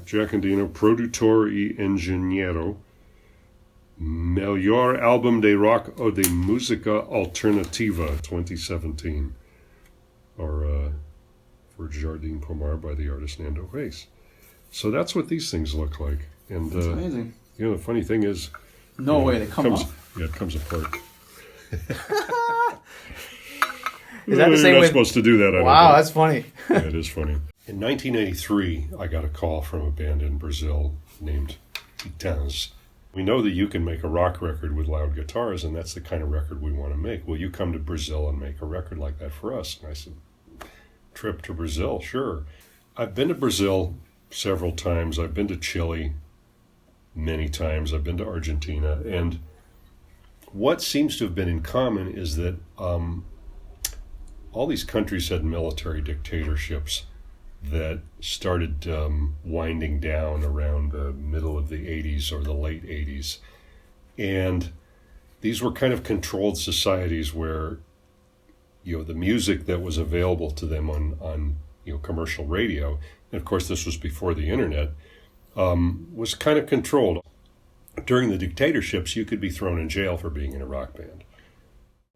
Jack Endino, produtor y ingeniero. Melhor Álbum de Rock ou de Música Alternativa 2017. Or for Jardin Pomar by the artist Nando Reis. So that's what these things look like. And that's amazing. You know, the funny thing is... No way, they come off. Yeah, it comes apart. Is that the same? You're not supposed to do that. Wow, that's funny. Yeah, it is funny. In 1983, I got a call from a band in Brazil named Titãs. We know that you can make a rock record with loud guitars, and that's the kind of record we want to make. Will you come to Brazil and make a record like that for us? And I said, trip to Brazil, sure. I've been to Brazil several times. I've been to Chile many times. I've been to Argentina. And what seems to have been in common is that all these countries had military dictatorships that started winding down around the middle of the 80s or the late 80s. And these were kind of controlled societies where, you know, the music that was available to them on you know, commercial radio, and of course this was before the internet, was kind of controlled. During the dictatorships, you could be thrown in jail for being in a rock band.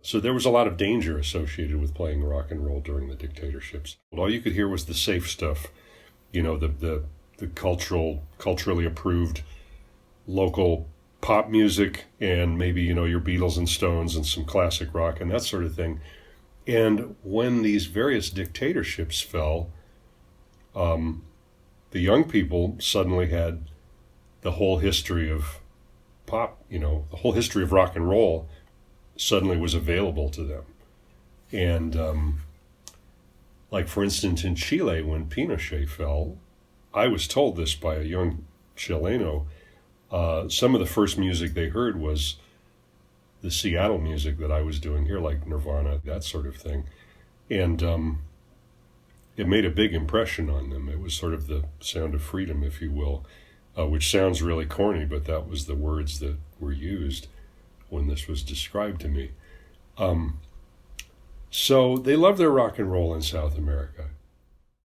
So there was a lot of danger associated with playing rock and roll during the dictatorships. All you could hear was the safe stuff, you know, the culturally approved local pop music, and maybe, you know, your Beatles and Stones and some classic rock and that sort of thing. And when these various dictatorships fell, the young people suddenly had the whole history of pop, you know, the whole history of rock and roll suddenly was available to them. And like, for instance, in Chile, when Pinochet fell, I was told this by a young Chileno, some of the first music they heard was the Seattle music that I was doing here, like Nirvana, that sort of thing. And it made a big impression on them. It was sort of the sound of freedom, if you will, which sounds really corny, but that was the words that were used when this was described to me. So they love their rock and roll in South America.